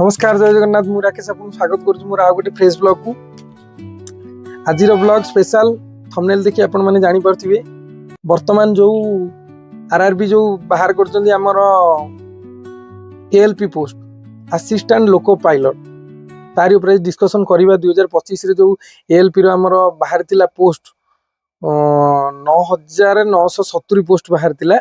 नमस्कार जय जगन्नाथ मु राकेश आपन स्वागत करूँ मोर आउ गोटे फ्रेश ब्लॉग को। आज ब्लॉग स्पेशल थंबनेल देखि आपण माने जानि परथिबे वर्तमान जो आरआरबी जो बाहर करछन्ती हमर ALP post assistant loco pilot तारि ऊपर डिस्कशन करबा 2025 रे जो एएलपी रो हमर बाहर थिला पोस्ट 9970 पोस्ट बाहर थिला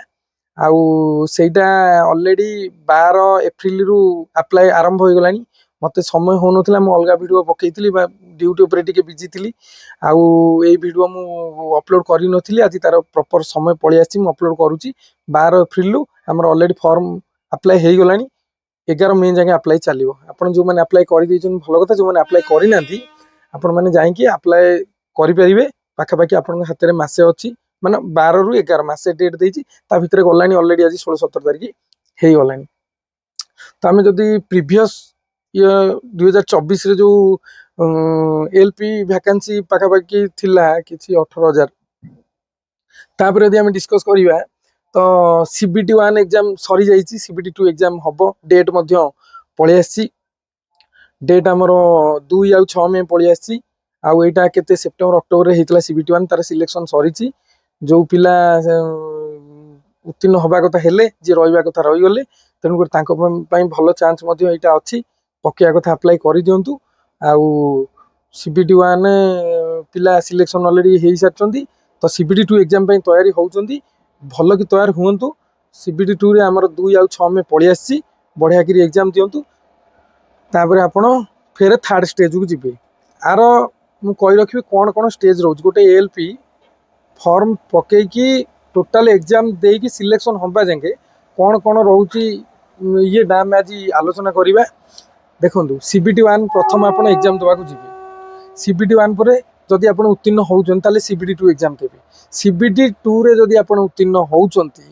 आउ सेटा ऑलरेडी 12 एप्रिल रु अप्लाई आरंभ हो गलानी। मते समय हो नथिला म अलगा वीडियो पकेइतिली बा ड्यूटी ऊपर टिके बिजी थिली आउ ए वीडियो मु अपलोड करि नथिली। आज तार प्रॉपर समय पळि आछि म अपलोड करूची। 12 एप्रिल रु हमर ऑलरेडी फॉर्म अप्लाई हेइ गलानी। 11 मई जाके अप्लाई चलिबो। आपण जो माने अप्लाई करि दैछन भलो कथा, जो माने अप्लाई करि नांती आपण माने जाई कि अप्लाई करि परिबे। पाखा पाखी आपण हाथ रे मासे अछि माने 12 रु 11 मासे डेट देछि ता भितरे गलानी ऑलरेडी आज 16-17 तारिख हेइ गलानी। तो आम जदि प्रीवियस 2024 रे जो एलपी वैकेंसी पाखापाखि थिला किछि 18,000 तापर यदि आम डिस्कस करिबा तो सीबीटी 1 एग्जाम सरी जाइछि, सीबीटी 2 एग्जाम हबो। डेट मध्य पळि आछि, डेट हमरो 2 आ 6 में पळि आछि। आउ एटा केते सेप्टेम्बर अक्टोबर रे हेतला सीबीटी 1 तार सिलेक्शन सरीछि। जो पिला उत्तीर्ण हवा कथा हेले जे रहिबा कथा रहि गले तेणुकर तांको पई भलो चांस मध्य एटा अछि। पकेया कथा अप्लाई करि दियंतु। आउ सीबीटी 1 पिला सिलेक्शन ऑलरेडी हेइ सारचंती तो सीबीटी 2 एग्जाम पई तयारी होउचंती। भलो कि तयार हुअंतु। सीबीटी 2 रे हमर 2 आ 6 में पळि आछि। बढ़िया कि एग्जाम दियंतु तापरे आपण फेर थर्ड स्टेज को जिबे। आरो मु कहि रखिबे कोन कोन स्टेज रहउछ। गोटे एएलपी फॉर्म पकेई कि टोटल एग्जाम दे कि सिलेक्शन होबा जाके कोन कोन रहउची ये डाम आज आलोचना करिबा। देखंतु सीबीटी 1 प्रथम आपण एग्जाम दवा को जिबे। सीबीटी 1 परे जदि आपण उत्तीर्ण होउछन ताले सीबीटी 2 एग्जाम देबे। सीबीटी 2 रे जदि आपण उत्तीर्ण होउछंती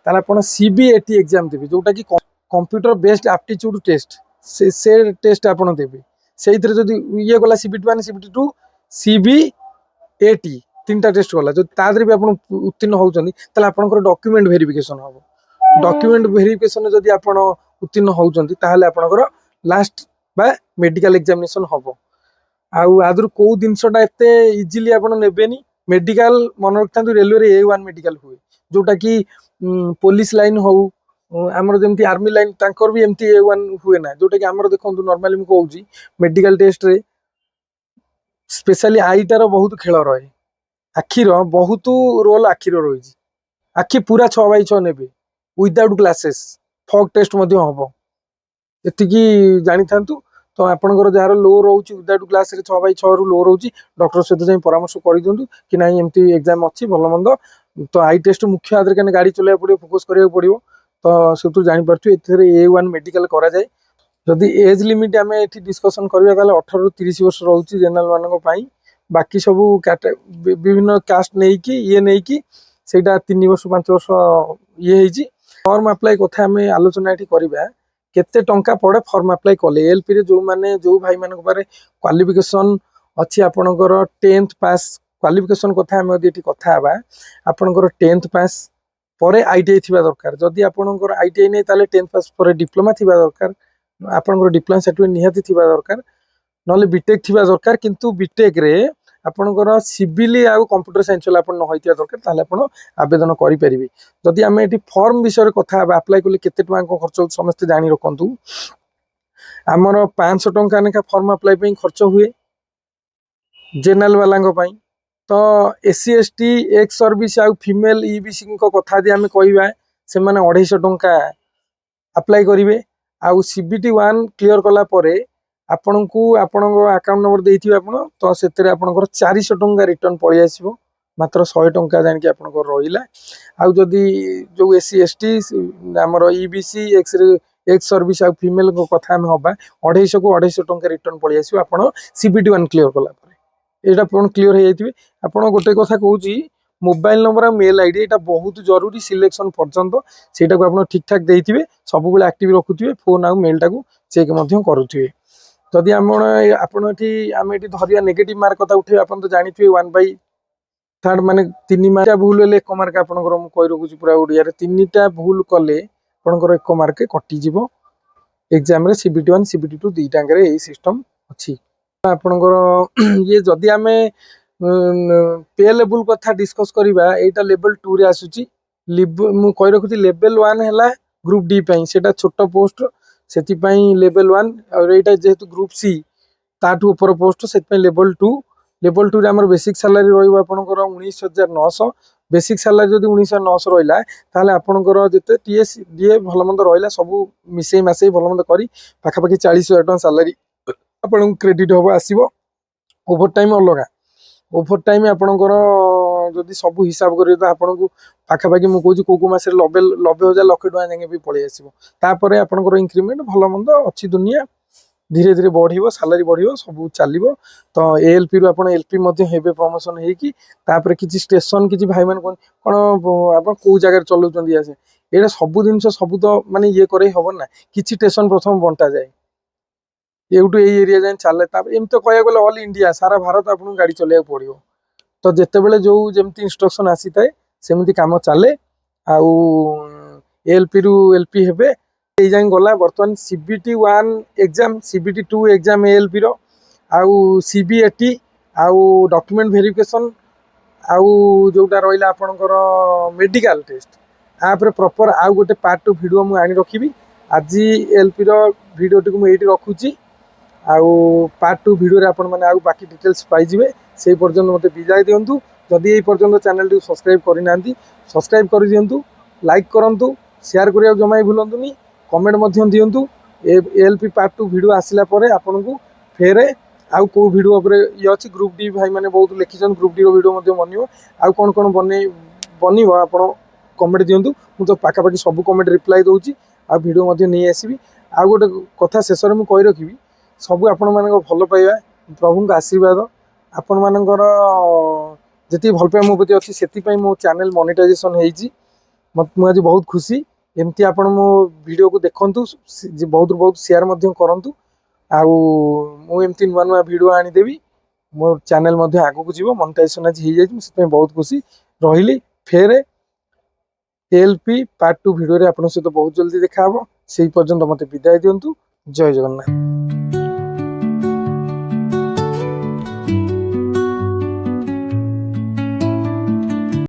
ताले आपण सीबीएटी एग्जाम देबे, जोटा कि कंप्यूटर बेस्ड एप्टीट्यूड टेस्ट से टेस्ट आपण देबे। सेइथरे जदि ये गला सीबीटी 1 सीबीटी 2 सीबीएटी तीनटा टेस्ट गला जो तादरे भी आपण उत्तीर्ण होउछंती ताले आपनकर डॉक्यूमेंट वेरिफिकेशन हबो। डॉक्यूमेंट वेरिफिकेशन जदि आपण उत्तीर्ण होउछंती ताले आपनकर लास्ट बा मेडिकल एग्जामिनेशन हबो। आउ आदर को दिनसटा एते इजीली आपण नेबेनी। मेडिकल मन रखतांतु रेलवे रे ए1 मेडिकल हुए, जोटा कि पुलिस लाइन हो हमर जेमति आर्मी लाइन तांकर भी एमती ए1 हुए ना। जोटा कि हमर देखंतु नॉर्मली म कहउची मेडिकल टेस्ट रे स्पेशली आईटार बहुत खेल रहे। आखिर बहुत रोल आखिर रही। आखि पूरा 6x6 नेबे विदाउट ग्लासेस। फॉग टेस्ट मध्य हबो एतिकी जानि थांतु। तो आपनकर जार लो रहउची विदाउट ग्लास रे 6x6 रु लो रहउची डॉक्टर सहित जाई परामर्श करि दियंतु कि नाही एमती एग्जाम अछि भलो मंद। तो आई टेस्ट मुख्य आदर कने गाड़ी चलाय पड़ियो, फोकस करियो पड़ियो। तो सेतु जानि परथु एथरे ए1 मेडिकल करा जाय। जदि एज लिमिट आमे एठी डिस्कशन करिया ताले 18 रु 30 वर्ष रहउची जनरल मानको पई। बाकी सब विभिन्न कास्ट नहीं कि ये नहीं कि सेटा 3 वर्ष 5 वर्ष ये हेजी। फॉर्म अप्लाई कथा हमें आलोचना एठी करिबा केते टंका पड़े फॉर्म अप्लाई कले। एलपी रे जो माने जो भाई मानक पारे क्वालिफिकेशन अछि आपनकर 10th पास क्वालिफिकेशन कथा हम एठी कथा हबा। आपनकर 10th पास परे आईटीआई थिबा दरकार। जदि आपनकर आईटीआई नै ताले 10th पास परे डिप्लोमा थिबा दरकार। आपनकर डिप्लोमा सर्टिफिकेट निहाती थिबा दरकार, नले बीटेक थिबा दरकार। किंतु बीटेक रे आपनकर सिविल आ कंप्यूटर साइंस वाला आपन न होइतिया दरकार, ताले आपन आवेदन करि परिबे। जदि आमे एठी फॉर्म विषय कथा हबा अप्लाई कले केते टका को खर्च हो समस्त जानि रखंतु। हमर 500 टंका नेका फॉर्म अप्लाई पई खर्च हुए जनरल वालांग पई। तो एससी एसटी एक्स सर्विस आ फीमेल ईबीसी को कथा दि आमे कहिबा से माने 250 टंका अप्लाई करिवे। आउ सीबीटी 1 क्लियर कला परे आपनकु आपनक अकाउंट नंबर देइथिबे आपण तो सेतरे आपनकर 400 टंका रिटर्न पळि आसीबो। मात्र 100 टंका जान कि आपनकर रहिला। आउ जदि जो एससी एसटी हमर ईबीसी एक्स सर्विस आ फीमेल को कथा हम होबा 250 को 250 टंका रिटर्न पळि आसीबो आपण सीबीटी 1 क्लियर कला परे। एटा पण क्लियर हे जाइथिबे। आपण गोटे कथा कहूची मोबाइल नंबर आ मेल आईडी एटा बहुत जरूरी सिलेक्शन पर्यंत। सेटा को आपण ठीक ठाक देइथिबे, सब बेले एक्टिव रखुथिबे, फोन आ मेल टा को चेक मध्य करूथिबे। जदि आपण एठी आमे एठी धरिया नेगेटिव मार्क कथा उठे आपण तो जानिथिबे 1/3 माने 3 मार्क भूल हेले 1 मार्क आपनकर मु कहि रखुची पूरा ओडिया रे 3टा भूल कले आपनकर 1 मार्क कटि जिवो। एग्जाम रे CBT1 CBT2 दुईटांगे यही सिस्टम अच्छी आपणकर ये जदि आम पे लेवल कथा डिस्कस करवा यहाँ लेवल 2 रे आसूची मु कही रखुची लेवल 1 है ग्रुप डी सेटा छोट पोस्ट से लेवल 1 और यहाँ जेहेतु ग्रुप सी ताठू ऊपर पोस्ट से लेवल 2 रे आमर बेसिक सैलरी रही आपंकर 19,900 बेसिक सैलरी जब 19,900 रहा ताहले आपंकर जिते टीएस डीए भल मंद रहा सब मिसई मासई भल मंद कर पाखापाखि 40,000 टका सैलरी आपन क्रेडिट हम आसो ओभर टाइम अलग ओभर टाइम आपणकर जदि सब हिसाब करें तो आपन को पाखापाखि मुझे कौ मस 90,000 लक्षे टका जाए भी पलि आसपर आपंकर इंक्रीमेंट भल मंद अच्छी दुनिया धीरे धीरे बढ़ सालारी बढ़ सब चलो तो एएलपी रु आप एलपी हे प्रमोशन होपर किसी स्टेशन किसी भाई मान कौन आप कौ जगह चलाऊँ ये यहाँ सब जिन सब तो मानने ये करे हम ना किसी स्टेशन प्रथम बंटा जाए एवटू यही एरिया जाए चले एम तो कह गले ऑल इंडिया सारा भारत आपको गाड़ी चलैया पड़ो तो जिते बड़े जो जमी इंस्ट्रक्शन आसी थाए सेमती कम चले आउ एएलपी रु एलपी हे ये जाए गला बर्तमान CBT1 exam CBT2 exam ALP रो आउ CBAT आउ डॉक्यूमेंट वेरिफिकेशन आउ जोटा रहा आपणकर मेडिकल टेस्ट आपरे प्रॉपर आउ गोटे पार्ट 2 वीडियो मुझे आनी रखी आज एएलपी रो वीडियो टी मुझे रखुची आउ पार्ट 2 वीडियो रे आपण माने आउ बाकी डिटेल्स पाइजिबे से पर्यंत मते विदाय दियंतु जदि ये पर्यंत चैनल टी सब्सक्राइब करि नांती सब्सक्राइब कर दियंतु लाइक करंतु शेयर करिया जमाई भूलंतुनी कमेंट मध्य दियंतु एएलपी पार्ट 2 वीडियो आसिला परे आपन को फेरे आउ को वीडियो ऊपर ये अछि ग्रुप डी भाई माने बहुत लिखिछन ग्रुप डी रो वीडियो मध्य बनियो आउ कोन कोन बनिबो आपण कमेंट दियंतु मु तो पाखापाखि सब कमेंट रिप्लाई दउची आ वीडियो मध्य नहीं आसीबी आ गोटे कथा शेष में कही रखी सब आपण मान भल पाइबा प्रभु आशीर्वाद आपण मानकर जी भल पाइबा मो प्रति अच्छी से मो चैनल मोनेटाइजेशन होती मुझे बहुत खुशी एमती आपण मो वीडियो को देखंतु बहुत शेयर करंतु आउ मु एमती नुआ नुआ वीडियो आनीदेवी मो चैनल आगू को जीव मोनेटाइजेशन आज हो जाए बहुत खुशी रही फेर एएलपी पार्ट 2 वीडियो रे आपण सहित बहुत जल्दी देखा से पर्यंत मते विदाय दियंतु जय जगन्नाथ।